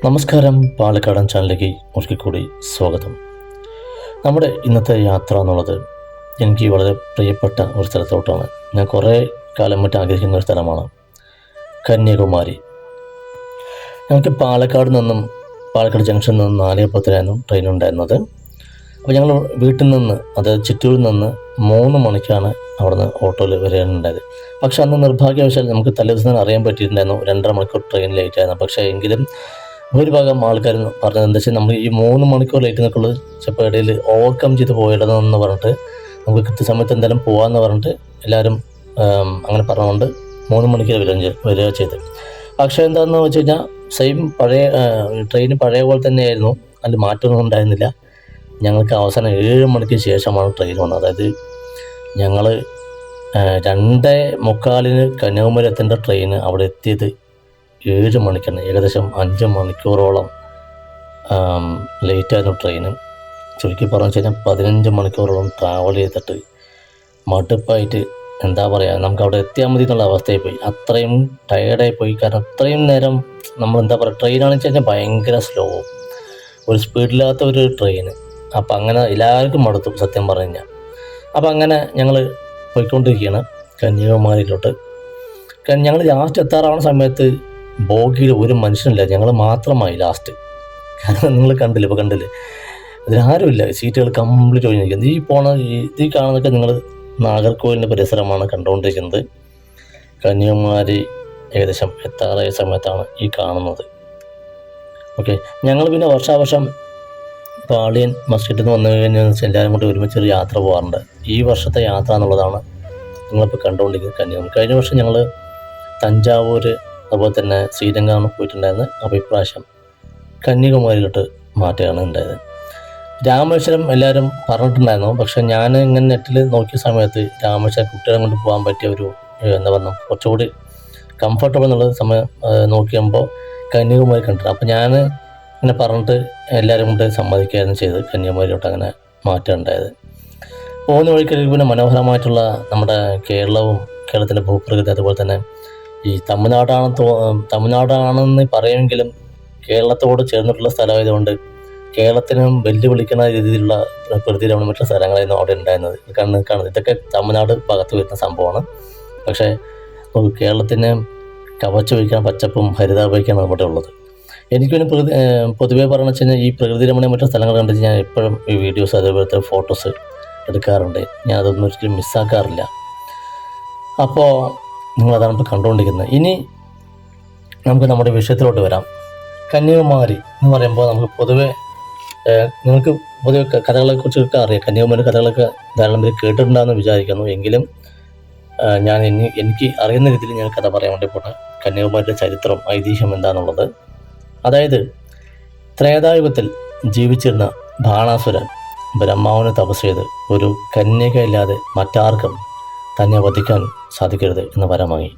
നമസ്കാരം, പാലക്കാടൻ ചാനലിലേക്ക് ഒരിക്കൽ കൂടി സ്വാഗതം. നമ്മുടെ ഇന്നത്തെ യാത്ര എന്നുള്ളത് എനിക്ക് വളരെ പ്രിയപ്പെട്ട ഒരു സ്ഥലത്തോട്ടാണ്. ഞാൻ കുറേ കാലം മറ്റ് ആഗ്രഹിക്കുന്ന ഒരു സ്ഥലമാണ് കന്യാകുമാരി. ഞങ്ങൾക്ക് പാലക്കാട് ജംഗ്ഷനിൽ നിന്നും 4:10 ട്രെയിൻ ഉണ്ടായിരുന്നത്. അപ്പോൾ ഞങ്ങൾ വീട്ടിൽ നിന്ന്, അതായത് ചിറ്റൂരിൽ നിന്ന് 3 മണിക്കാണ് അവിടെ നിന്ന് ഓട്ടോയിൽ വരാനുണ്ടായത്. പക്ഷെ അന്ന് നിർഭാഗ്യവശാൽ നമുക്ക് തലേദിവസം അറിയാൻ പറ്റിയിട്ടുണ്ടായിരുന്നു 2.5 മണിക്കൂർ ട്രെയിൻ ലേറ്റ് ആയിരുന്നു. പക്ഷേ എങ്കിലും ഭൂരിഭാഗം ആൾക്കാരും പറഞ്ഞത് എന്താ വെച്ചാൽ നമ്മൾ ഈ 3 മണിക്കൂർ ലേറ്റ് നിൽക്കുള്ളത് ചിലപ്പോൾ ഇടയിൽ ഓവർകം ചെയ്ത് പോയിടണമെന്ന് പറഞ്ഞിട്ട് നമുക്ക് കൃത്യസമയത്ത് എന്തായാലും പോകാമെന്ന് പറഞ്ഞിട്ട് എല്ലാവരും അങ്ങനെ പറഞ്ഞുകൊണ്ട് 3 മണിക്ക് വരിക ചെയ്ത്. പക്ഷേ എന്താണെന്ന് വെച്ച് കഴിഞ്ഞാൽ സെയിം ട്രെയിൻ പഴയ പോലെ തന്നെയായിരുന്നു, അതിൽ മാറ്റമൊന്നും ഉണ്ടായിരുന്നില്ല. ഞങ്ങൾക്ക് അവസാനം 7 മണിക്ക് ശേഷമാണ് ട്രെയിൻ വന്നത്. അതായത് ഞങ്ങൾ 2:45 കന്യാകുമാരി എത്തേണ്ട ട്രെയിൻ അവിടെ എത്തിയത് 7 മണിക്കാണ്. ഏകദേശം 5 മണിക്കൂറോളം ലേറ്റായിരുന്നു ട്രെയിന്. ചുരുക്കി പറഞ്ഞു കഴിഞ്ഞാൽ 15 മണിക്കൂറോളം ട്രാവൽ ചെയ്തിട്ട് മടുപ്പായിട്ട് എന്താ പറയുക, നമുക്ക് അവിടെ എത്തിയാൽ മതി എന്നുള്ള അവസ്ഥയിൽ പോയി. അത്രയും ടയേർഡായി പോയി. കാരണം അത്രയും നേരം നമ്മൾ എന്താ പറയുക, ട്രെയിനാണെന്ന് വെച്ച് കഴിഞ്ഞാൽ ഭയങ്കര സ്ലോ, ഒരു സ്പീഡില്ലാത്ത ഒരു ട്രെയിന്. അപ്പം അങ്ങനെ എല്ലാവർക്കും മടുത്തു സത്യം പറഞ്ഞു കഴിഞ്ഞാൽ. അപ്പം അങ്ങനെ ഞങ്ങൾ പോയിക്കൊണ്ടിരിക്കുകയാണ് കന്യാകുമാരിയിലോട്ട്. ഞങ്ങൾ ലാസ്റ്റ് എത്താറാവുന്ന സമയത്ത് ബോഗിയിൽ ഒരു മനുഷ്യനില്ല, ഞങ്ങൾ മാത്രമായി ലാസ്റ്റ്. കാരണം നിങ്ങൾ കണ്ടില്ലേ, അതിലാരുമില്ല, സീറ്റുകൾ കംപ്ലീറ്റ് ഒഴിഞ്ഞിരിക്കുന്നത്. ഈ കാണുന്നതൊക്കെ നിങ്ങൾ നാഗർകോവിലിൻ്റെ പരിസരമാണ് കണ്ടുകൊണ്ടിരിക്കുന്നത്. കന്യാകുമാരി ഏകദേശം എത്താറായ സമയത്താണ് ഈ കാണുന്നത്. ഓക്കെ, ഞങ്ങൾ പിന്നെ വർഷാവർഷം പാളിയൻ മസ്കറ്റിൽ നിന്ന് വന്നു കഴിഞ്ഞാൽ എല്ലാവരും കൂടി ഒരുമിച്ചൊരു യാത്ര പോകാറുണ്ട്. ഈ വർഷത്തെ യാത്ര എന്നുള്ളതാണ് നിങ്ങളിപ്പോൾ കണ്ടുകൊണ്ടിരിക്കുന്നത് കന്യാകുമാരി. കഴിഞ്ഞ വർഷം ഞങ്ങൾ തഞ്ചാവൂർ അതുപോലെ തന്നെ ശ്രീരംഗമാണ് പോയിട്ടുണ്ടായിരുന്നത്. അപ്പോൾ ഇപ്രാവശ്യം കന്യാകുമാരിയിലോട്ട് മാറ്റുകയാണ് ഉണ്ടായത്. രാമേശ്വരം എല്ലാവരും പറഞ്ഞിട്ടുണ്ടായിരുന്നു. പക്ഷേ ഞാൻ ഇങ്ങനെ നെറ്റിൽ നോക്കിയ സമയത്ത് രാമേശ്വരം കുട്ടികളെ കൊണ്ട് പോകാൻ പറ്റിയ ഒരു എന്താ പറയുക, കുറച്ചുകൂടി കംഫർട്ടബിൾ എന്നുള്ള സമയം നോക്കിയപ്പോൾ കന്യാകുമാരി കണ്ടിട്ടുണ്ട്. അപ്പോൾ ഞാൻ ഇങ്ങനെ പറഞ്ഞിട്ട് എല്ലാവരും കൊണ്ട് സമ്മതിക്കുകയായിരുന്നു ചെയ്ത് കന്യാകുമാരിയിലോട്ട് അങ്ങനെ മാറ്റുകയുണ്ടായത്. പോകുന്ന വഴിക്ക് പിന്നെ മനോഹരമായിട്ടുള്ള നമ്മുടെ കേരളത്തിൻ്റെ ഭൂപ്രകൃതി, അതുപോലെ തന്നെ ഈ തമിഴ്നാടാണെന്ന് പറയുമെങ്കിലും കേരളത്തോട് ചേർന്നിട്ടുള്ള സ്ഥലമായതുകൊണ്ട് കേരളത്തിനും വെല്ലുവിളിക്കുന്ന രീതിയിലുള്ള പ്രകൃതി രമണീയമായിട്ടുള്ള സ്ഥലങ്ങളായിരുന്നു അവിടെ ഉണ്ടായിരുന്നത്. കാണുന്നത് ഇതൊക്കെ തമിഴ്നാട് ഭാഗത്ത് വരുന്ന സംഭവമാണ്. പക്ഷേ കേരളത്തിന് കവച്ചു വയ്ക്കാൻ പച്ചപ്പും ഹരിതാഭയ്ക്കാണ് അവിടെ ഉള്ളത്. എനിക്ക് പിന്നെ പൊതുവേ പറഞ്ഞു വെച്ച് കഴിഞ്ഞാൽ ഈ പ്രകൃതി രമണീയമായിട്ടുള്ള സ്ഥലങ്ങൾ കണ്ടിട്ട് ഞാൻ എപ്പോഴും ഈ വീഡിയോസ് അതേപോലത്തെ ഫോട്ടോസ് എടുക്കാറുണ്ട്. ഞാൻ അതൊന്നും ഒരിക്കലും മിസ്സാക്കാറില്ല. അപ്പോൾ നിങ്ങളതാണ് ഇപ്പോൾ കണ്ടുകൊണ്ടിരിക്കുന്നത്. ഇനി നമുക്ക് നമ്മുടെ വിഷയത്തിലോട്ട് വരാം. കന്യാകുമാരി എന്ന് പറയുമ്പോൾ നിങ്ങൾക്ക് പൊതുവെ കഥകളെക്കുറിച്ചൊക്കെ അറിയാം. കന്യാകുമാരി കഥകളൊക്കെ ധാരാളം പേര് കേട്ടിട്ടുണ്ടാകുമെന്ന് വിചാരിക്കുന്നു. എങ്കിലും എനിക്ക് അറിയുന്ന രീതിയിൽ ഞാൻ കഥ പറയാൻ വേണ്ടി പോട്ടെ. കന്യാകുമാരിയുടെ ചരിത്രം, ഐതിഹ്യം എന്താണെന്നുള്ളത്. അതായത് ത്രേതായുഗത്തിൽ ജീവിച്ചിരുന്ന ബാണാസുരൻ ബ്രഹ്മാവിനെ തപസ് ചെയ്ത് ഒരു കന്യകയില്ലാതെ മറ്റാർക്കും തന്നെ വധിക്കാൻ സാധിക്കരുത് എന്ന വരമായി.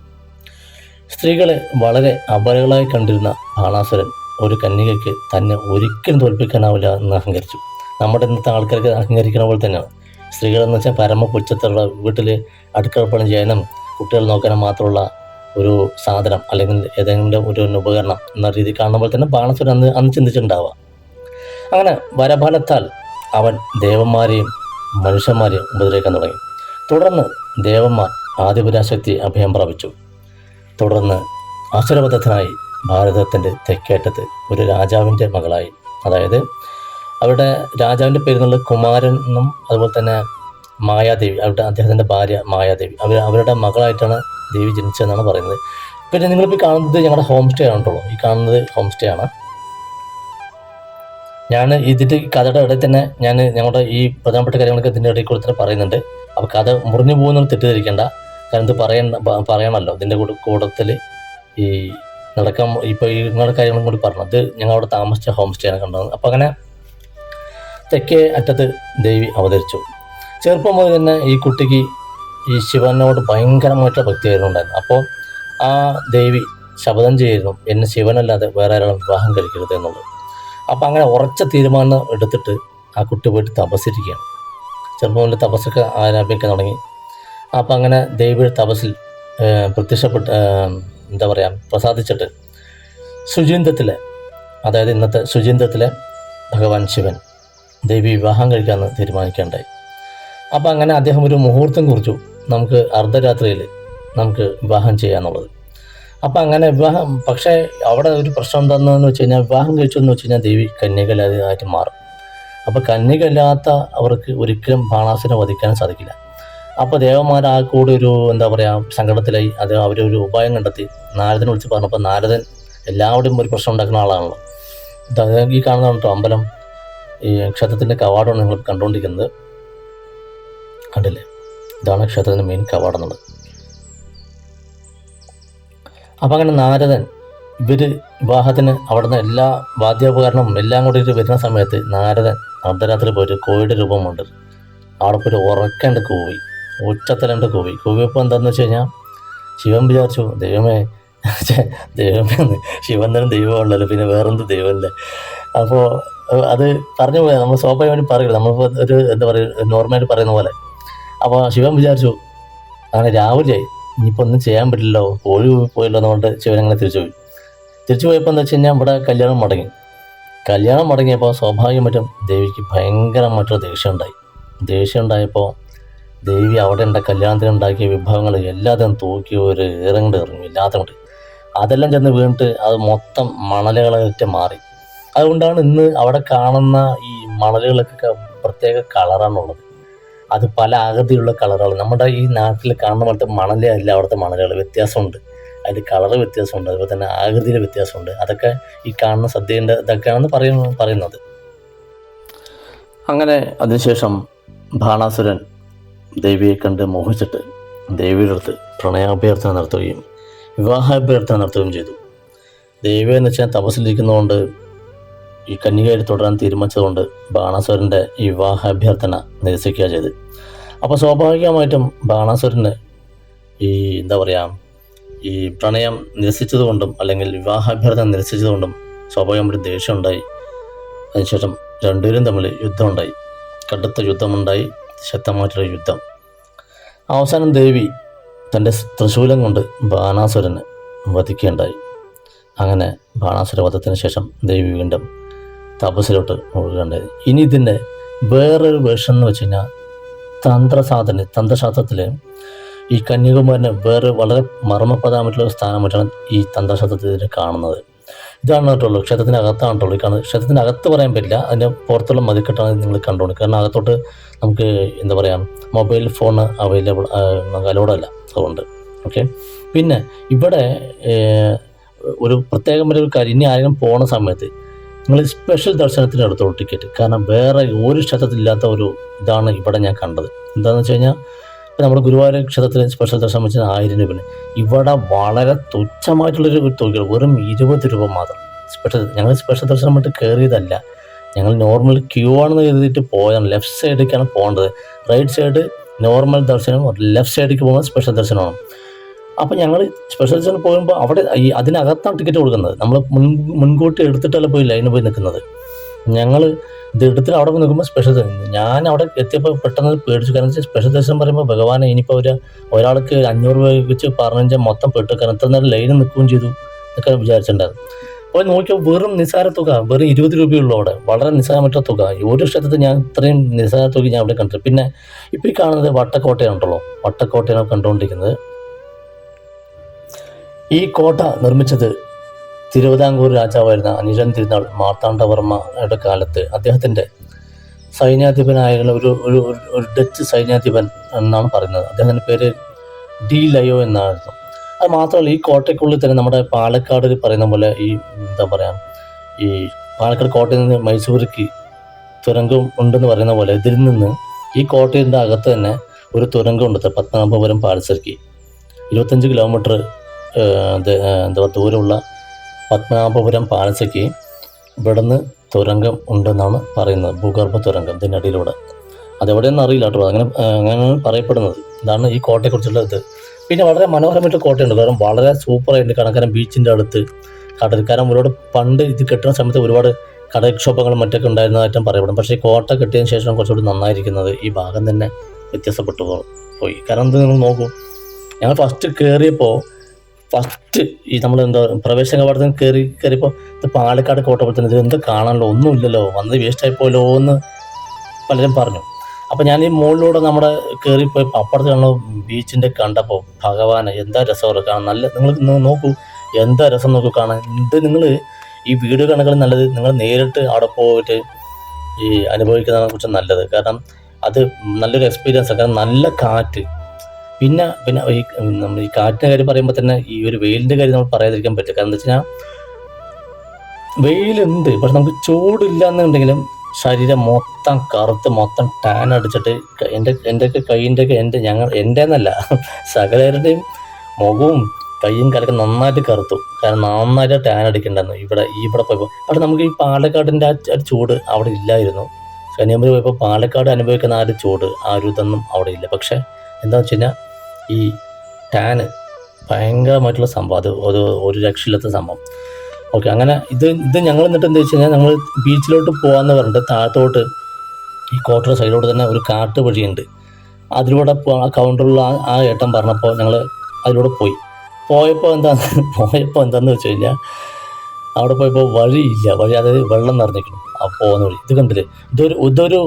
സ്ത്രീകളെ വളരെ അപരകളായി കണ്ടിരുന്ന ബാണാസുരൻ ഒരു കന്യകയ്ക്ക് തന്നെ ഒരിക്കലും തോൽപ്പിക്കാനാവില്ല എന്ന് അഹങ്കരിച്ചു. നമ്മുടെ ഇന്നത്തെ ആൾക്കാർക്ക് അഹങ്കരിക്കുന്ന പോലെ തന്നെയാണ്. സ്ത്രീകളെന്ന് വെച്ചാൽ പരമ പുച്ഛത്തുള്ള, വീട്ടിൽ അടുക്കളപ്പണി ചെയ്യാനും കുട്ടികൾ നോക്കാനും മാത്രമുള്ള ഒരു സാധനം, അല്ലെങ്കിൽ ഏതെങ്കിലും ഒരു ഉപകരണം എന്ന രീതി കാണുമ്പോൾ തന്നെ ബാണാസുരൻ അന്ന് ചിന്തിച്ചിട്ടുണ്ടാവുക. അങ്ങനെ വരഫലത്താൽ അവൻ ദേവന്മാരെയും മനുഷ്യന്മാരെയും ഉപദ്രവിക്കാൻ തുടങ്ങി. തുടർന്ന് ദേവന്മാർ ആദിപരാശക്തി അഭയം പ്രാപിച്ചു. തുടർന്ന് അസുരവധത്തിനായി ഭാരതത്തിൻ്റെ തെക്കേറ്റത്ത് ഒരു രാജാവിൻ്റെ മകളായി, അതായത് അവരുടെ രാജാവിൻ്റെ പേരെന്നുള്ള കുമാരൻ എന്നും അതുപോലെ തന്നെ മായാദേവി, അദ്ദേഹത്തിൻ്റെ ഭാര്യ മായാദേവി, അവരുടെ മകളായിട്ടാണ് ദേവി ജനിച്ചതെന്നാണ് പറയുന്നത്. പിന്നെ നിങ്ങളിപ്പോൾ കാണുന്നത് ഞങ്ങളുടെ ഹോം സ്റ്റേ ആണല്ലോ. ഈ കാണുന്നത് ഹോം സ്റ്റേ ആണ്. ഞാൻ ഇതിൻ്റെ കഥയുടെ ഇടയിൽ തന്നെ ഞങ്ങളുടെ ഈ പ്രധാനപ്പെട്ട കാര്യങ്ങളൊക്കെ ഇതിൻ്റെ ഇടയിൽ കൂടെ തന്നെ പറയുന്നുണ്ട്. അപ്പോൾ കഥ മുറിഞ്ഞു പോകുന്നൊന്നും തെറ്റിദ്ധരിക്കേണ്ട. കാരണം ഇത് പറയണമല്ലോ. ഇതിൻ്റെ കൂട്ടത്തിൽ ഈ ഇപ്പോൾ ഈ നിങ്ങളുടെ കാര്യങ്ങളും കൂടി പറഞ്ഞത് ഞങ്ങൾ അവിടെ താമസിച്ച ഹോം സ്റ്റേ ആണ് കണ്ടത്. അപ്പോൾ അങ്ങനെ തെക്കേ അറ്റത്ത് ദേവി അവതരിച്ചു. ചെറുപ്പം മുതൽ തന്നെ ഈ കുട്ടിക്ക് ഈ ശിവനോട് ഭയങ്കരമായിട്ടുള്ള ഭക്തിയായിരുന്നു ഉണ്ടായിരുന്നു. അപ്പോൾ ആ ദേവി ശപഥം ചെയ്യുന്നു, എന്നെ ശിവനല്ലാതെ വേറെ ആരാളും വിവാഹം കഴിക്കരുത് എന്നുള്ളത്. അപ്പോൾ അങ്ങനെ ഉറച്ച തീരുമാനം എടുത്തിട്ട് ആ കുട്ടി പോയിട്ട് തപസ്സിരിക്കുകയാണ്. ചെറുപ്പം മുതൽ തപസ്സൊക്കെ ആരംഭിക്കാൻ തുടങ്ങി. അപ്പം അങ്ങനെ ദേവിയുടെ തപസ്സിൽ പ്രത്യക്ഷപ്പെട്ട് പ്രസാദിച്ചിട്ട് ശുചിത്വത്തിലെ അതായത് ഇന്നത്തെ ശുചീന്ദ്രത്തിലെ ഭഗവാൻ ശിവൻ ദേവി വിവാഹം കഴിക്കാമെന്ന് തീരുമാനിക്കുകയുണ്ടായി. അപ്പോൾ അങ്ങനെ അദ്ദേഹം ഒരു മുഹൂർത്തം കുറിച്ചു, നമുക്ക് അർദ്ധരാത്രിയിൽ നമുക്ക് വിവാഹം ചെയ്യാന്നുള്ളത്. അപ്പോൾ അങ്ങനെ വിവാഹം, പക്ഷേ അവിടെ ഒരു പ്രശ്നം എന്താണെന്ന് വെച്ച് കഴിഞ്ഞാൽ വിവാഹം കഴിച്ചു എന്ന് വെച്ച് കഴിഞ്ഞാൽ ദേവി കന്യകയില്ലാതായിട്ട് മാറും. അപ്പോൾ കന്യകയില്ലാത്ത അവർക്ക് ഒരിക്കലും ബാണാസുരനെ വധിക്കാൻ സാധിക്കില്ല. അപ്പോൾ ദേവന്മാർ ആ കൂടി ഒരു എന്താ പറയുക സങ്കടത്തിലായി. അത് അവരൊരു ഉപായം കണ്ടെത്തി നാരദനെ വിളിച്ച് പറഞ്ഞപ്പോൾ നാരദൻ എല്ലാവരുടെയും ഒരു പ്രശ്നം ഉണ്ടാക്കുന്ന ആളാണല്ലോ. ഈ കാണുന്ന കേട്ടോ അമ്പലം, ഈ ക്ഷേത്രത്തിൻ്റെ കവാടമാണ് നിങ്ങൾ കണ്ടുകൊണ്ടിരിക്കുന്നത്, കണ്ടില്ലേ? ഇതാണ് ക്ഷേത്രത്തിൻ്റെ മെയിൻ കവാടം എന്നുള്ളത്. അപ്പം അങ്ങനെ നാരദൻ ഇവർ വിവാഹത്തിന് അവിടുന്ന് എല്ലാ വാദ്യോപകരണവും എല്ലാം കൂടി വരുന്ന സമയത്ത് നാരദൻ അർദ്ധരാത്രി പോയിട്ട് കോഴിയുടെ രൂപമുണ്ട് അവിടെ പോയിട്ട് ഉറക്കേണ്ട കൂവി, ഉച്ചത്തലണ്ട് കൂവിയപ്പോൾ എന്താണെന്ന് വെച്ച് കഴിഞ്ഞാൽ ശിവൻ വിചാരിച്ചു, ദൈവമേ ശിവൻ തന്നെ ദൈവമുള്ളല്ലോ, പിന്നെ വേറെന്ത് ദൈവമല്ലേ. അപ്പോൾ അത് പറഞ്ഞു പോയാൽ നമ്മൾ സ്വാഭാവികമായിട്ട് പറയില്ല, നമ്മളിപ്പോൾ ഒരു എന്താ പറയുക നോർമലായിട്ട് പറയുന്ന പോലെ. അപ്പോൾ ശിവൻ വിചാരിച്ചു അങ്ങനെ രാവിലെ ഇനിയിപ്പോൾ ഒന്നും ചെയ്യാൻ പറ്റില്ലല്ലോ, കോഴി പോയല്ലോ എന്നുകൊണ്ട് ശിവൻ അങ്ങനെ തിരിച്ചു പോയപ്പോൾ എന്താ വെച്ച് കഴിഞ്ഞാൽ ഇവിടെ കല്യാണം മുടങ്ങിയപ്പോൾ സ്വാഭാവികമായിട്ടും ദേവിക്ക് ഭയങ്കരമായിട്ടൊരു ദേഷ്യം ഉണ്ടായപ്പോൾ ദേവി അവിടെ കല്യാണത്തിന് ഉണ്ടാക്കിയ വിഭവങ്ങൾ എല്ലാതും തൂക്കി ഒരു ഇറങ്ങി ഇല്ലാത്തങ്ങോട്ട് അതെല്ലാം ചെന്ന് വീണിട്ട് അത് മൊത്തം മണലുകളായിട്ട് മാറി. അതുകൊണ്ടാണ് ഇന്ന് അവിടെ കാണുന്ന ഈ മണലുകൾക്കൊക്കെ പ്രത്യേക കളറാണുള്ളത്. അത് പല ആകൃതിയുള്ള കളറുകൾ. നമ്മുടെ ഈ നാട്ടിൽ കാണുന്ന പോലത്തെ മണലേ അല്ല അവിടുത്തെ മണലുകൾ, വ്യത്യാസമുണ്ട്. അതിൽ കളറ് വ്യത്യാസമുണ്ട്, അതുപോലെ തന്നെ ആകൃതിയിൽ വ്യത്യാസമുണ്ട്. അതൊക്കെ ഈ കാണുന്ന സദ്യൻ്റെ ഇതൊക്കെയാണെന്ന് പറയുന്നത്. അങ്ങനെ അതിനുശേഷം ബാണാസുരൻ ദേവിയെ കണ്ട് മോഹിച്ചിട്ട് ദേവിയുടെ അടുത്ത് പ്രണയാഭ്യർത്ഥന നടത്തുകയും വിവാഹാഭ്യർത്ഥന നടത്തുകയും ചെയ്തു. ദേവി എന്ന് വെച്ചാൽ തപസ്സിലിരിക്കുന്നതുകൊണ്ട് ഈ കന്യകയിൽ തുടരാൻ തീരുമാനിച്ചതുകൊണ്ട് ബാണാസുരൻ്റെ ഈ വിവാഹാഭ്യർത്ഥന നിരസിക്കുക ചെയ്ത്. അപ്പോൾ സ്വാഭാവികമായിട്ടും ബാണാസുരന് ഈ എന്താ പറയുക ഈ പ്രണയം നിരസിച്ചതുകൊണ്ടും അല്ലെങ്കിൽ വിവാഹാഭ്യർത്ഥന നിരസിച്ചതുകൊണ്ടും സ്വാഭാവികമായിട്ട് ദേഷ്യമുണ്ടായി. അതിനുശേഷം രണ്ടുപേരും തമ്മിൽ യുദ്ധമുണ്ടായി, കടുത്ത യുദ്ധമുണ്ടായി, ശക്തമായിട്ടുള്ള യുദ്ധം. അവസാനം ദേവി തൻ്റെ ത്രിശൂലം കൊണ്ട് ബാണാസുരനെ വധിക്കുകയുണ്ടായി. അങ്ങനെ ബാണാസുര വധത്തിന് ശേഷം ദേവി വീണ്ടും തപസ്സിലോട്ട് മുഴുകേണ്ടത്. ഇനി ഇതിൻ്റെ വേറൊരു വേർഷൻ എന്ന് വെച്ച് കഴിഞ്ഞാൽ തന്ത്രശാസ്ത്രത്തിൽ ഈ കന്യാകുമാരിന് വേറെ വളരെ മർമ്മപ്രധാനമായിട്ടുള്ള സ്ഥാനമായിട്ടാണ് ഈ തന്ത്രശാസ്ത്രത്തിൽ ഇതിനെ കാണുന്നത്. ഇതാണ് കേട്ടുള്ളൂ, ക്ഷേത്രത്തിനകത്താണ് കേട്ടുള്ളൂ. ഈ കാണുന്നത് ക്ഷേത്രത്തിനകത്ത് പറയാൻ പറ്റില്ല, അതിൻ്റെ പുറത്തുള്ള മതിക്കെട്ടാണ് നിങ്ങൾ കണ്ടുകൊണ്ട്. കാരണം അകത്തോട്ട് നമുക്ക് എന്താ പറയുക മൊബൈൽ ഫോൺ അവൈലബിൾ അലോഡല്ല, അതുകൊണ്ട്. ഓക്കെ. പിന്നെ ഇവിടെ ഒരു പ്രത്യേകമായ കാര്യം, ഇനി ആരെങ്കിലും പോണ സമയത്ത് നിങ്ങൾ സ്പെഷ്യൽ ദർശനത്തിന് എടുത്തോളൂ ടിക്കറ്റ്. കാരണം വേറെ ഒരു ക്ഷേത്രത്തിലില്ലാത്ത ഒരു ഇതാണ് ഇവിടെ ഞാൻ കണ്ടത്. എന്താണെന്ന് വെച്ച് കഴിഞ്ഞാൽ ഇപ്പം നമ്മുടെ ഗുരുവായൂർ ക്ഷേത്രത്തിൽ സ്പെഷ്യൽ ദർശനം വെച്ചാൽ 1000 രൂപയാണ്. ഇവിടെ വളരെ തുച്ഛമായിട്ടുള്ളൊരു തുക, വെറും 20 രൂപ മാത്രം. ഞങ്ങൾ സ്പെഷ്യൽ ദർശനം വേണ്ടി കയറിയതല്ല, ഞങ്ങൾ നോർമൽ ക്യൂ ആണെന്ന് കരുതിയിട്ട് പോയാണ്. ലെഫ്റ്റ് സൈഡിലേക്കാണ് പോകേണ്ടത്. റൈറ്റ് സൈഡ് നോർമൽ ദർശനം, ലെഫ്റ്റ് സൈഡിലേക്ക് പോകുമ്പോൾ സ്പെഷ്യൽ ദർശനമാണ്. അപ്പോൾ ഞങ്ങൾ സ്പെഷ്യൽ ദർശനം പോകുമ്പോൾ അവിടെ അതിനകത്താണ് ടിക്കറ്റ് കൊടുക്കുന്നത്. നമ്മൾ മുൻകൂട്ടി എടുത്തിട്ടല്ല പോയി ലൈനിൽ പോയി നിൽക്കുന്നത്. ഞങ്ങൾ ഇത് എടുത്തിട്ട് അവിടെ പോയി നിൽക്കുമ്പോൾ സ്പെഷ്യൽ ദർശനം. ഞാൻ അവിടെ എത്തിയപ്പോൾ പെട്ടെന്ന് പേടിച്ചു. കാരണം വെച്ചാൽ സ്പെഷ്യൽ ദർശനം പറയുമ്പോൾ ഭഗവാനെ ഇനിയിപ്പോൾ ഒരാൾക്ക് 500 രൂപ വെച്ച് പറഞ്ഞാൽ മൊത്തം പെട്ടു. കാരണം ഇത്ര നേരം ലൈനിൽ നിൽക്കുകയും ചെയ്തു എന്നൊക്കെ വിചാരിച്ചിട്ടുണ്ടായിരുന്നു. അപ്പോൾ നോക്കിയാൽ വെറും നിസ്സാര തുക, വെറും 20 രൂപയുള്ളൂ അവിടെ. വളരെ നിസ്സാരമായിട്ടുള്ള തുക. ഒരു ക്ഷേത്രത്തിൽ ഞാൻ ഇത്രയും നിസ്സാര തുക ഞാൻ അവിടെ കണ്ടിട്ട്. പിന്നെ ഇപ്പോൾ ഈ കാണുന്നത് വട്ടക്കോട്ടയാണല്ലോ, വട്ടക്കോട്ടയാണ് കണ്ടുകൊണ്ടിരിക്കുന്നത്. ഈ കോട്ട നിർമ്മിച്ചത് തിരുവിതാംകൂർ രാജാവായിരുന്ന അനിഴം തിരുനാൾ മാർത്താണ്ഡവർമ്മയുടെ കാലത്ത് അദ്ദേഹത്തിൻ്റെ സൈന്യാധിപനായ ഒരു ഡച്ച് സൈന്യാധിപൻ എന്നാണ് പറയുന്നത്. അദ്ദേഹത്തിൻ്റെ പേര് ഡി ലയോ എന്നായിരുന്നു. അത് മാത്രമല്ല ഈ കോട്ടയ്ക്കുള്ളിൽ തന്നെ നമ്മുടെ പാലക്കാട് പറയുന്ന പോലെ ഈ എന്താ പറയുക ഈ പാലക്കാട് കോട്ടയിൽ നിന്ന് മൈസൂർക്ക് തുരങ്കം ഉണ്ടെന്ന് പറയുന്ന പോലെ ഇതിൽ നിന്ന് ഈ കോട്ടയുടെ അകത്ത് തന്നെ ഒരു തുരങ്കമുണ്ട്. പത്മനാഭപുരം പാലസർക്ക് 25 കിലോമീറ്റർ എന്താ ദൂരമുള്ള പത്മനാഭപുരം പാലസയ്ക്ക് ഇവിടുന്ന് തുരങ്കം ഉണ്ടെന്നാണ് പറയുന്നത്. ഭൂഗർഭ തുരങ്കം ഇതിനടിയിലൂടെ. അതെവിടെയൊന്നും അറിയില്ല കേട്ടോ, അങ്ങനെയാണ് പറയപ്പെടുന്നത്. ഇതാണ് ഈ കോട്ടയെക്കുറിച്ചുള്ള ഇത്. പിന്നെ വളരെ മനോഹരമായിട്ട് കോട്ടയുണ്ട്. കാരണം വളരെ സൂപ്പറായിട്ട് കണക്കാരം ബീച്ചിൻ്റെ അടുത്ത് കടൽക്കാരൻ ഒരുപാട് പണ്ട് ഇത് കെട്ടുന്ന സമയത്ത് ഒരുപാട് കടൽക്ഷോഭങ്ങളും മറ്റൊക്കെ ഉണ്ടായിരുന്നതായിട്ടും പറയപ്പെടും. പക്ഷേ ഈ കോട്ട കെട്ടിയതിന് ശേഷം കുറച്ചുകൂടി നന്നായിരിക്കുന്നത് ഈ ഭാഗം തന്നെ വ്യത്യാസപ്പെട്ടു പോയി. കാരണം എന്ത് നിങ്ങൾ നോക്കൂ, ഞങ്ങൾ ഫസ്റ്റ് കയറിയപ്പോൾ ഫസ്റ്റ് ഈ നമ്മൾ എന്താ പ്രവേശന കവാടത്തിൽ കയറിയപ്പോൾ ഇത് പാലക്കാട് കോട്ട പോലെ തന്നെ ഇത് എന്താ കാണാനല്ലോ ഒന്നുമില്ലല്ലോ വന്നത് വേസ്റ്റായി പോയല്ലോ എന്ന് പലരും പറഞ്ഞു. അപ്പോൾ ഞാൻ ഈ മുകളിലൂടെ നമ്മുടെ കയറിപ്പോയി അപ്പുറത്ത് കാണുന്ന ബീച്ചിൻ്റെ കണ്ടപ്പോൾ ഭഗവാനെ എന്താ രസമാണ് കാണാൻ. നല്ല നിങ്ങൾ നോക്കൂ, എന്താ രസം നോക്കൂ കാണാൻ. ഇത് നിങ്ങൾ ഈ വീഡിയോ കണക്കാളും നല്ലത് നിങ്ങൾ നേരിട്ട് അവിടെ പോയിട്ട് ഈ അനുഭവിക്കുന്നതിനെ കുറിച്ച് നല്ലത്. കാരണം അത് നല്ലൊരു എക്സ്പീരിയൻസ് ആണ്. കാരണം നല്ല കാറ്റ്. പിന്നെ നമ്മൾ ഈ കാറ്റിൻ്റെ കാര്യം പറയുമ്പോൾ തന്നെ ഈ ഒരു വെയിലിൻ്റെ കാര്യം നമ്മൾ പറയാതിരിക്കാൻ പറ്റില്ല. കാരണം എന്താ വെച്ച് കഴിഞ്ഞാൽ വെയിലുണ്ട്, പക്ഷെ നമുക്ക് ചൂടില്ല എന്നുണ്ടെങ്കിലും ശരീരം മൊത്തം കറുത്ത് മൊത്തം ടാൻ അടിച്ചിട്ട് എൻ്റെയൊക്കെ കൈയിൻ്റെയൊക്കെ എൻ്റെ എന്നല്ല സകലരുടെയും മുഖവും കയ്യും കാലൊക്കെ നന്നായിട്ട് കറുത്തു. കാരണം നന്നായിട്ട് ടാൻ അടിക്കണ്ടായിരുന്നു ഇവിടെ പോയപ്പോൾ. പക്ഷെ നമുക്ക് ഈ പാലക്കാടിൻ്റെ ആ ചൂട് അവിടെ ഇല്ലായിരുന്നു. കന്യാകുമാരി പോയപ്പോൾ പാലക്കാട് അനുഭവിക്കുന്ന ആ ഒരു ചൂട് ആ ഒരു ഇതൊന്നും അവിടെ ഇല്ല. പക്ഷേ എന്താണെന്ന് വെച്ച് കഴിഞ്ഞാൽ ഈ ടാന് ഭയങ്കരമായിട്ടുള്ള സംഭവം, അത് ഒരു രക്ഷയില്ലാത്ത സംഭവം. ഓക്കെ, അങ്ങനെ ഇത് ഞങ്ങൾ എന്നിട്ട് എന്താ വെച്ച് കഴിഞ്ഞാൽ ഞങ്ങൾ ബീച്ചിലോട്ട് പോകാമെന്ന് പറഞ്ഞിട്ട് താഴത്തോട്ട് ഈ കോട്ടയുടെ സൈഡിലോട്ട് തന്നെ ഒരു കാട്ട് വഴിയുണ്ട്. അതിലൂടെ ആ കൗണ്ടറിലുള്ള ആ ഏട്ടൻ പറഞ്ഞപ്പോൾ ഞങ്ങൾ അതിലൂടെ പോയപ്പോൾ എന്താണെന്ന് വെച്ച് കഴിഞ്ഞാൽ അവിടെ പോയപ്പോൾ വഴിയില്ല. അതായത് വെള്ളം നിറഞ്ഞിരിക്കണം ആ പോകുന്ന വഴി. ഇത് കണ്ടില്ലേ, ഇതൊരു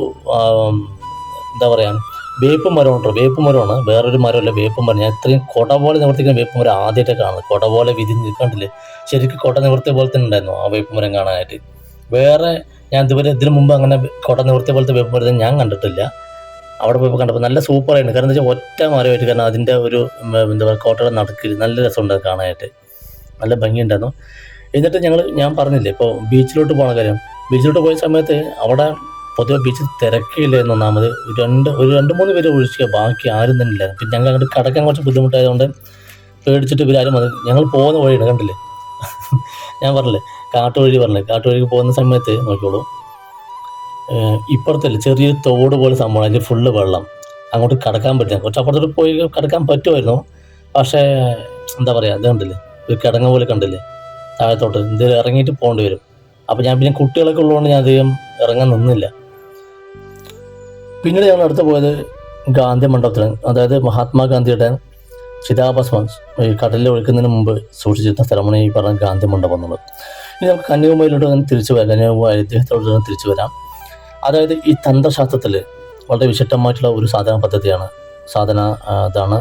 എന്താ പറയുക വേപ്പ് മരം ഉണ്ടോ, വേപ്പ് മരമാണ്, വേറൊരു മരമല്ല, വേപ്പ് മരം. ഞാൻ ഇത്രയും കൊട പോലെ നിവർത്തിക്കുന്ന വേപ്പ് മരം ആദ്യമായിട്ട് കാണുന്നത്. കൊട പോലെ വിരിഞ്ഞ് കണ്ടില്ലേ, ശരിക്കും കൊട നിവർത്തിയ പോലെ തന്നെ ഉണ്ടായിരുന്നു ആ വേപ്പ് മരം കാണാനായിട്ട്. വേറെ ഞാൻ ഇതിനു മുമ്പ് അങ്ങനെ കൊട നിവർത്തിയ പോലത്തെ വേപ്പ് മരം ഞാൻ കണ്ടിട്ടില്ല. അവിടെ പോയപ്പോൾ കണ്ടപ്പോൾ നല്ല സൂപ്പറായിരുന്നു. കാരണം എന്താ വെച്ചാൽ ഒറ്റ മരമായിട്ട്, കാരണം അതിൻ്റെ ഒരു എന്താ പറയുക കോട്ടയുടെ നടുക്കിൽ നല്ല രസമുണ്ട് കാണാനായിട്ട്, നല്ല ഭംഗിയുണ്ടായിരുന്നു. എന്നിട്ട് ഞാൻ പറഞ്ഞില്ലേ ഇപ്പോൾ ബീച്ചിലോട്ട് പോകുന്ന കാര്യം. ബീച്ചിലോട്ട് പോയ സമയത്ത് അവിടെ പൊതുവെ ബീച്ചിൽ തിരക്കില്ലായിരുന്നു. ഒന്നാമത് ഒരു 2-3 പേര് ഒഴിക്കുക, ബാക്കി ആരും തന്നെ ഇല്ലായിരുന്നു. പിന്നെ ഞങ്ങൾ അങ്ങോട്ട് കടക്കാൻ കുറച്ച് ബുദ്ധിമുട്ടായതുകൊണ്ട് പേടിച്ചിട്ട് ഇവരാരും വന്നു. ഞങ്ങൾ പോകുന്ന വഴിയാണ് കണ്ടില്ലേ, ഞാൻ പറഞ്ഞില്ലേ കാട്ടുവഴിക്ക് പോകുന്ന സമയത്ത് നോക്കിയോളൂ, ഇപ്പുറത്തല്ലേ ചെറിയൊരു തോട് പോലെ സംഭവം, അതിൽ ഫുള്ള് വെള്ളം, അങ്ങോട്ട് കടക്കാൻ പറ്റില്ല. കുറച്ച് അപ്പുറത്തോട്ട് പോയി കടക്കാൻ പറ്റുമായിരുന്നു. പക്ഷേ എന്താ പറയുക, ഇത് കണ്ടില്ലേ ഒരു കിടങ്ങ പോലെ കണ്ടില്ലേ താഴത്തോട്ട്, ഇത് ഇറങ്ങിയിട്ട് പോകേണ്ടി വരും. അപ്പോൾ ഞാൻ പിന്നെ കുട്ടികളൊക്കെ ഉള്ളതുകൊണ്ട് ഞാൻ അധികം ഇറങ്ങാൻ നിന്നില്ല. പിന്നീട് ഞങ്ങൾ അടുത്ത് പോയത് ഗാന്ധി മണ്ഡപത്തിൽ, അതായത് മഹാത്മാഗാന്ധിയുടെ ചിതാഭസ്മം ഈ കടലിൽ ഒഴുക്കുന്നതിന് മുമ്പ് സൂക്ഷിച്ചിരുന്ന സ്ഥലമാണ് ഈ പറഞ്ഞ ഗാന്ധി മണ്ഡപം എന്നുള്ളത്. ഇനി നമുക്ക് കന്യാകുമാരിയിലോട്ട് തന്നെ തിരിച്ചു വരാം, കന്യാകുമാരി ഐതിഹ്യത്തോട്ട് തന്നെ തിരിച്ചു വരാം. അതായത് ഈ തന്ത്രശാസ്ത്രത്തിൽ വളരെ വിശിഷ്ടമായിട്ടുള്ള ഒരു സാധന പദ്ധതിയാണ് അതാണ്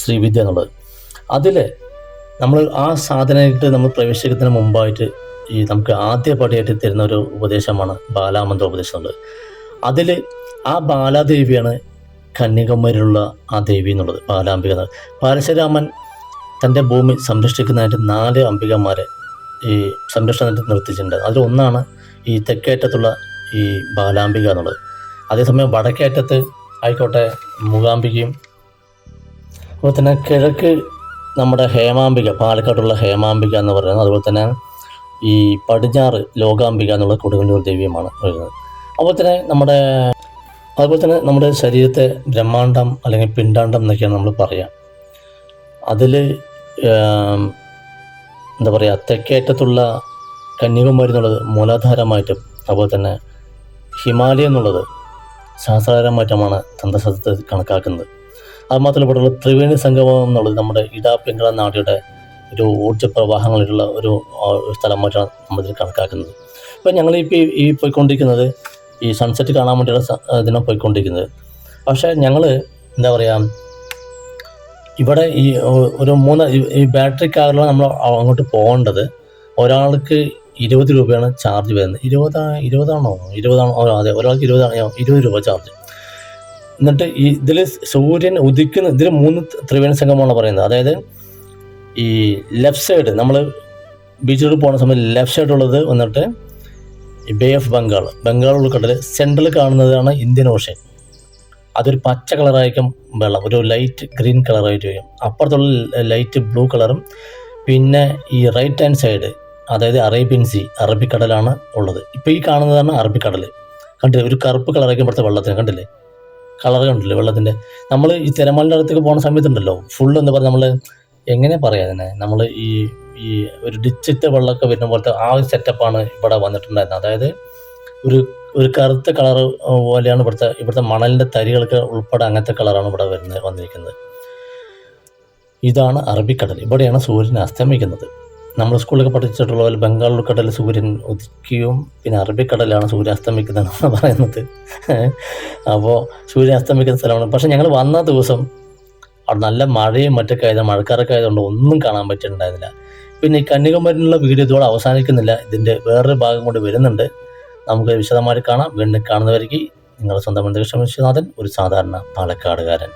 ശ്രീവിദ്യ എന്നുള്ളത്. അതിൽ നമ്മൾ ആ സാധനമായിട്ട് നമ്മൾ പ്രവേശിക്കുന്നതിന് മുമ്പായിട്ട് നമുക്ക് ആദ്യപടിയായിട്ട് തരുന്ന ഒരു ഉപദേശമാണ് ബാലാമന്ത്ര ഉപദേശം എന്നുള്ളത്. അതിൽ ആ ബാലാദേവിയാണ് കന്യാകുമാരിയിലുള്ള ആ ദേവി എന്നുള്ളത്, ബാലാംബിക എന്നുള്ളത്. പരശുരാമൻ തൻ്റെ ഭൂമി സംരക്ഷിക്കുന്നതായിട്ട് 4 അംബികമാരെ ഈ സംരക്ഷണത്തിൽ നിർത്തിച്ചിട്ടുണ്ട്. അതിലൊന്നാണ് ഈ തെക്കേറ്റത്തുള്ള ഈ ബാലാംബിക എന്നുള്ളത്. അതേസമയം വടക്കേറ്റത്ത് ആയിക്കോട്ടെ മൂകാംബികയും, അതുപോലെ തന്നെ കിഴക്ക് നമ്മുടെ ഹേമാംബിക, പാലക്കാടുള്ള ഹേമാംബിക എന്ന് പറയുന്നത്. അതുപോലെ തന്നെ ഈ പടിഞ്ഞാറ് ലോകാംബിക എന്നുള്ള കൊടുങ്ങല്ലൂർ ദേവിയുമാണ് വരുന്നത്. അതുപോലെ തന്നെ നമ്മുടെ ശരീരത്തെ ബ്രഹ്മാണ്ഡം അല്ലെങ്കിൽ പിണ്ടാണ്ഡം എന്നൊക്കെയാണ് നമ്മൾ പറയുക. അതിൽ എന്താ പറയുക, തെക്കേറ്റത്തുള്ള കന്യാകുമാരി എന്നുള്ളത് മൂലാധാരമായിട്ടും, അതുപോലെ തന്നെ ഹിമാലയം എന്നുള്ളത് സഹസ്രാരമായിട്ടുമാണ് തന്ത്രശാസ്ത്രത്തിൽ കണക്കാക്കുന്നത്. അതുമാത്രമല്ല ഇവിടെയുള്ള ത്രിവേണി സംഗമം എന്നുള്ളത് നമ്മുടെ ഇടാപിംഗള നാടിയുടെ ഒരു ഊർജ്ജ പ്രവാഹങ്ങളിലുള്ള ഒരു സ്ഥലമായിട്ടാണ് നമ്മളിതിൽ കണക്കാക്കുന്നത്. ഇപ്പോൾ ഞങ്ങളിപ്പോൾ ഈ പോയിക്കൊണ്ടിരിക്കുന്നത് ഈ സൺസെറ്റ് കാണാൻ വേണ്ടിയുള്ള ഇതിനാണ് പോയിക്കൊണ്ടിരിക്കുന്നത്. പക്ഷേ ഞങ്ങൾ എന്താ പറയുക, ഇവിടെ ഈ ബാറ്ററി കാറിലാണ് നമ്മൾ അങ്ങോട്ട് പോകേണ്ടത്. ഒരാൾക്ക് 20 രൂപയാണ് ചാർജ് വരുന്നത്. 20 അതെ, ഒരാൾക്ക് 20 രൂപ ചാർജ്. എന്നിട്ട് ഇതിൽ സൂര്യൻ ഉദിക്കുന്ന, ഇതിൽ 3 ത്രിവേണി സംഗമമാണ് പറയുന്നത്. അതായത് ഈ ലെഫ്റ്റ് സൈഡ് നമ്മൾ ബീച്ചിലോട്ട് പോകുന്ന സമയത്ത് ലെഫ്റ്റ് സൈഡുള്ളത് വന്നിട്ട് ഈ ബേ ഓഫ് ബംഗാൾ ഉൾക്കടൽ, സെൻട്രൽ കാണുന്നതാണ് ഇന്ത്യൻ ഓഷ്യൻ. അതൊരു പച്ച കളറായിരിക്കും വെള്ളം, ഒരു ലൈറ്റ് ഗ്രീൻ കളറായിട്ട് വരും. അപ്പുറത്തുള്ള ലൈറ്റ് ബ്ലൂ കളറും. പിന്നെ ഈ റൈറ്റ് ഹാൻഡ് സൈഡ് അതായത് അറേബ്യൻ സീ, അറബിക്കടലാണ് ഉള്ളത്. ഇപ്പോൾ ഈ കാണുന്നതാണ് അറബിക്കടൽ. കണ്ടില്ലേ ഒരു കറുപ്പ് കളറായിരിക്കും ഇവിടുത്തെ വെള്ളത്തിന്, കണ്ടില്ലേ കളർ കണ്ടില്ലേ വെള്ളത്തിൻ്റെ. നമ്മൾ ഈ തിരമാലിൻ്റെ അടുത്തേക്ക് പോകുന്ന സമയത്തുണ്ടല്ലോ ഫുള്ള് എന്താ പറയുക, നമ്മൾ എങ്ങനെ പറയാം അതിനെ, നമ്മൾ ഈ ഒരു ഡിച്ചിട്ട് വെള്ളമൊക്കെ വരുന്ന പോലത്തെ ആ ഒരു സെറ്റപ്പാണ് ഇവിടെ വന്നിട്ടുണ്ടായിരുന്നത്. അതായത് ഒരു കറുത്ത കളർ പോലെയാണ് ഇവിടുത്തെ മണലിൻ്റെ തരികൾക്ക് ഉൾപ്പെടെ അങ്ങനത്തെ കളറാണ് ഇവിടെ വന്നിരിക്കുന്നത്. ഇതാണ് അറബിക്കടൽ. ഇവിടെയാണ് സൂര്യൻ അസ്തമിക്കുന്നത്. നമ്മൾ സ്കൂളിലൊക്കെ പഠിച്ചിട്ടുള്ള പോലെ ബംഗാൾ ഉൾക്കടലിൽ സൂര്യൻ ഉദിക്കുകയും പിന്നെ അറബിക്കടലാണ് സൂര്യൻ അസ്തമിക്കുന്നതെന്നാണ് പറയുന്നത്. അപ്പോൾ സൂര്യൻ അസ്തമിക്കുന്ന സ്ഥലമാണ്. പക്ഷേ ഞങ്ങൾ വന്ന ദിവസം അവിടെ നല്ല മഴയും മറ്റൊക്കെ ആയത്, മഴക്കാരൊക്കെ ആയതുകൊണ്ട് ഒന്നും കാണാൻ പറ്റിയിട്ടുണ്ടായിരുന്നില്ല. പിന്നെ ഈ കന്യാകുമാരിയിലുള്ള വീഡിയോ ഇതോടെ അവസാനിക്കുന്നില്ല. ഇതിൻ്റെ വേറൊരു ഭാഗം കൊണ്ട് വരുന്നുണ്ട്. നമുക്ക് വിശദമായിട്ട് കാണാം. വീണ്ടും കാണുന്നവർക്ക് നിങ്ങളുടെ സ്വന്തം വിശ്വനാഥൻ, ഒരു സാധാരണ പാലക്കാടുകാരൻ.